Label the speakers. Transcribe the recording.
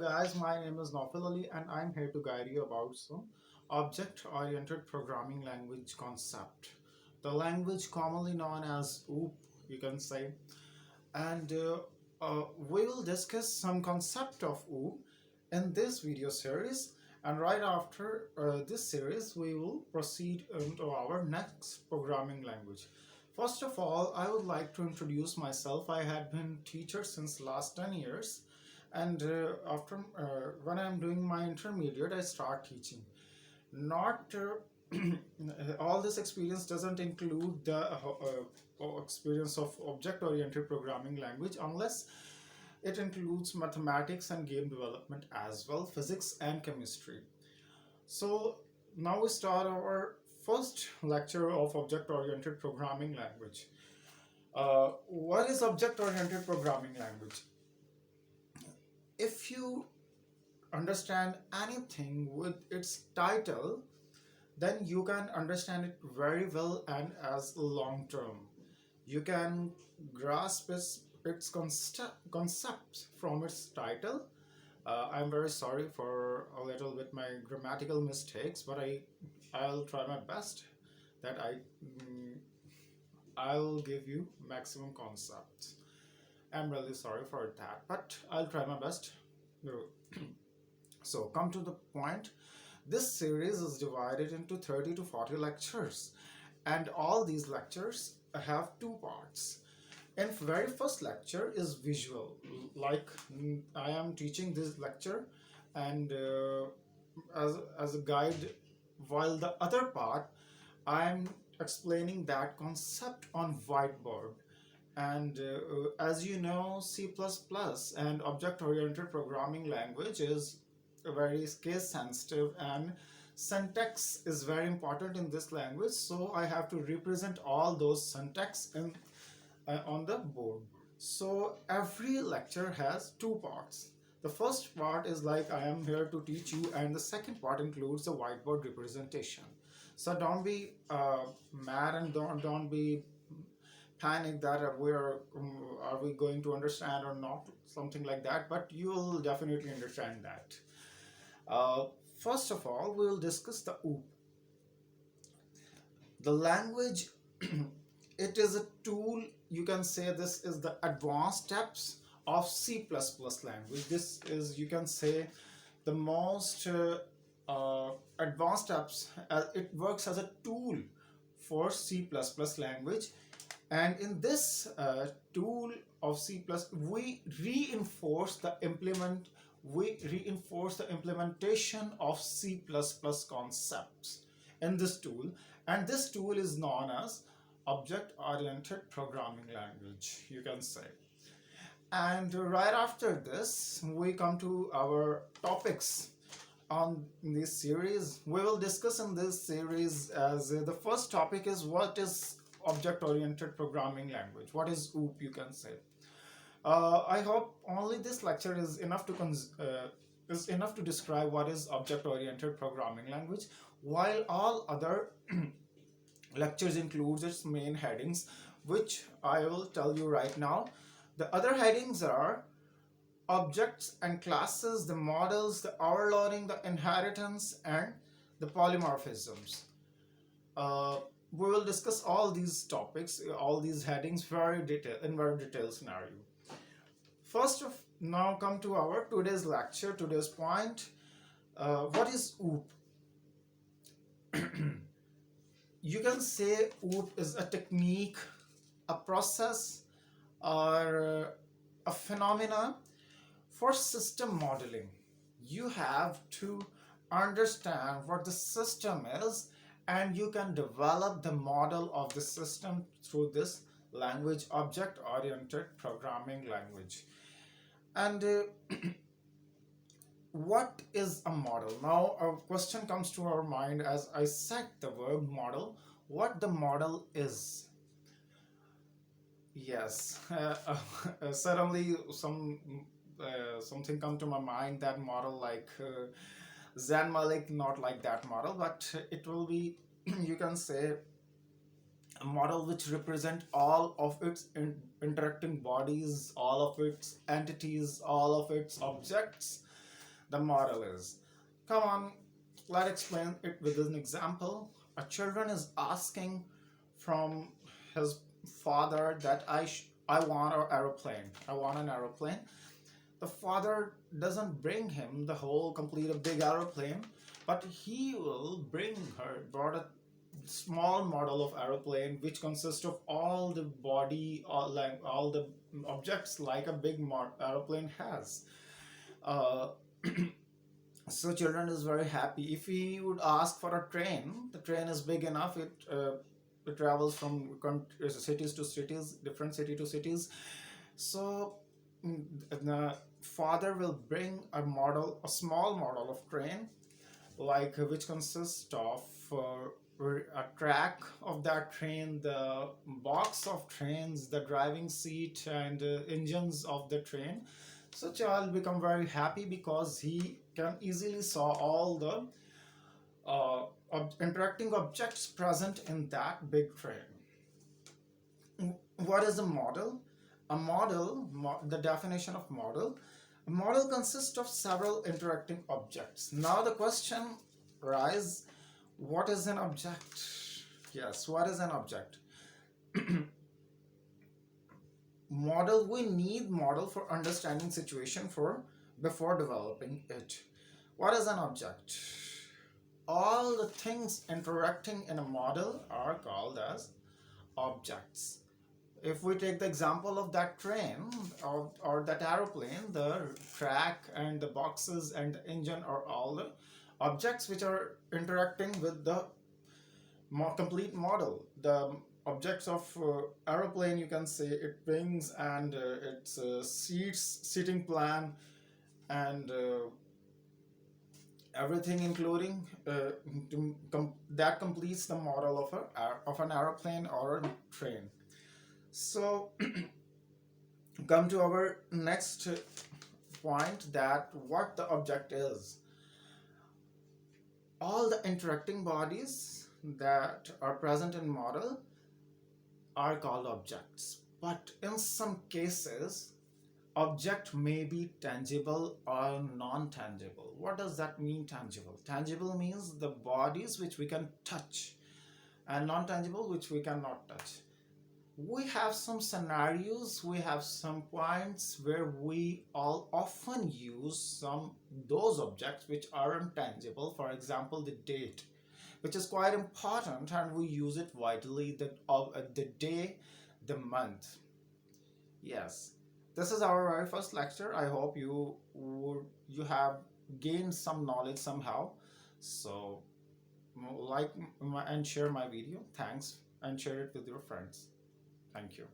Speaker 1: guys, my name is Naufal Ali and I'm here to guide you about some object-oriented programming language concept. The language commonly known as OOP, you can say. And we will discuss some concept of OOP in this video series. And right after this series, we will proceed into our next programming language. First of all, I would like to introduce myself. I had been teacher since last 10 years, and after when I'm doing my intermediate, I start teaching. Not all this experience doesn't include the experience of object-oriented programming language, unless it includes mathematics and game development as well, physics and chemistry. So now we start our first lecture of object-oriented programming language. What is object-oriented programming language? If you understand anything with its title, then you can understand it very well and as long term. You can grasp its concept from its title. I'm very sorry for a little bit my grammatical mistakes, but I'll try my best that I'll give you maximum concepts. I'm really sorry for that, but I'll try my best. So come to the point. This series is divided into 30 to 40 lectures, and all these lectures have two parts. In very first lecture is visual, like I am teaching this lecture, and as a guide, while the other part I am explaining that concept on whiteboard. And as you know, C++ and object-oriented programming language is very case sensitive, and syntax is very important in this language. So I have to represent all those syntax on the board. So every lecture has two parts. The first part is like I am here to teach you, and the second part includes the whiteboard representation. So don't be mad and don't be panic that are we going to understand or not, something like that, but you will definitely understand that. uh, First of all, we will discuss the OOP. The language it is a tool. You can say this is the advanced steps of C++ language. This is, you can say, the most advanced steps. It works as a tool for C++ language, and in this tool of C++, we reinforce the implementation of C++ concepts in this tool, and this tool is known as object-oriented programming language, you can say. And right after this, we come to our topics on this series. We will discuss in this series as the first topic is what is object-oriented programming language. What is OOP, you can say. I hope only this lecture is enough to describe what is object-oriented programming language, while all other lectures includes its main headings, which I will tell you right now. The other headings are objects and classes, the models, the overloading, the inheritance, and the polymorphisms. We will discuss all these topics, all these headings in very detailed scenario. First of now come to our today's lecture, today's point. What is OOP? You can say OOP is a technique, a process, or a phenomena for system modeling. You have to understand what the system is, and you can develop the model of the system through this language, object-oriented programming language. And what is a model? Now a question comes to our mind as I said the word model, what the model is. Yes, suddenly something come to my mind, that model like Zayn Malik, not like that model, but it will be you can say a model which represent all of its interacting bodies, all of its entities, all of its objects, the model is. Come on, let's explain it with an example. A children is asking from his father that I want an aeroplane. I want an aeroplane. The father doesn't bring him the whole complete a big aeroplane, but he will brought a small model of aeroplane which consists of all the body, all the objects like a big aeroplane has. Uh, so children is very happy. If he would ask for a train, the train is big enough. It travels from cities to cities, different city to cities. So the father will bring a small model of train, like which consists of a track of that train, the box of trains, the driving seat, and engines of the train. So child become very happy because he can easily saw all the interacting objects present in that big train. What is a model? The definition of model. A model consists of several interacting objects. Now the question arises, what is an object? Yes, what is an object? Model, we need model for understanding situation for before developing it. What is an object? All the things interacting in a model are called as objects. If we take the example of that train or that aeroplane, the track and the boxes and the engine are all the objects which are interacting with the complete model. The objects of aeroplane, you can say it wings and its seats, seating plan, and everything including that completes the model of an aeroplane or a train. So come to our next point, that what the object is. All the interacting bodies that are present in model are called objects, but in some cases object may be tangible or non-tangible. What does that mean, tangible? Tangible means the bodies which we can touch, and non-tangible which we cannot touch. We have some scenarios, we have some points where we all often use those objects which aren't tangible. For example, the date, which is quite important, and we use it vitally, the day, the month. Yes, this is our very first lecture. I hope you have gained some knowledge somehow. So like and share my video. Thanks, and share it with your friends. Thank you.